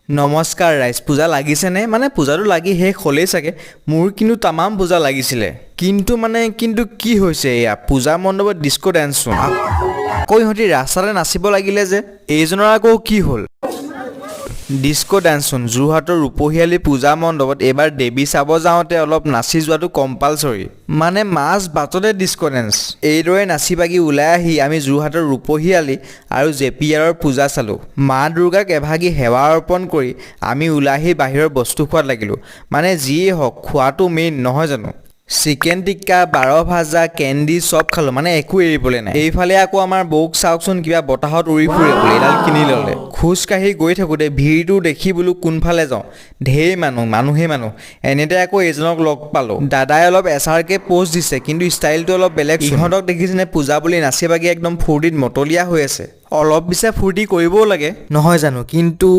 নমস্কাৰ ৰাইজ, পূজা লাগিছেনে? মানে পূজাটো লাগি শেষ হ'লেই চাগে। মোৰ কিন্তু তামাম পূজা লাগিছিলে, কিন্তু কি হৈছে এয়া? পূজা মণ্ডপত ডিস্কো ডেন্স চোন। আকৌ ইহঁতি ৰাস্তাতে নাচিব লাগিলে যে, এইজনৰ আকৌ কি হ'ল? ডিস্কো ডেন্স চোন যোৰহাটৰ ৰূপহীয়ালী পূজা মণ্ডপত এইবাৰ দেৱী চাব যাওঁতে অলপ নাচি যোৱাটো কম্পালচৰি। মানে মাছ বাটতে ডিস্কো ডেন্স। এইদৰে নাচি বাগি ওলাই আহি আমি যোৰহাটৰ ৰূপহীয়ালী আৰু জেপিয়াৰৰ পূজা চালোঁ। মা দুৰ্গাক এভাগি সেৱা অৰ্পণ কৰি আমি ওলাই আহি বাহিৰৰ বস্তু খোৱাত লাগিলোঁ। মানে যিয়েই হওক খোৱাটো মেইন নহয় জানো? চিকেন টিক্কা, 12 ভাজা, কেণ্ডি চব খালোঁ, মানে একো এৰিবলৈ নাই। এইফালে আকৌ আমাৰ বৌক চাওকচোন, কিবা বতাহত উৰি ফুৰে বোলে, এডাল কিনি ল'লে। খোজকাঢ়ি গৈ থাকোঁতে ভিৰটো দেখি বোলো কোনফালে যাওঁ, ঢেৰ মানুহেই মানুহ। এনেতে আকৌ এইজনক লগ পালোঁ। দাদাই অলপ এছাৰকে পোষ্ট দিছে, কিন্তু ষ্টাইলটো অলপ বেলেগ। ইহঁতক দেখিছেনে পূজা বুলি নাচি বাগি একদম ফূৰ্তিত মতলীয়া হৈ আছে। অলপ পিছে ফূৰ্তি কৰিবও লাগে নহয় জানো? কিন্তু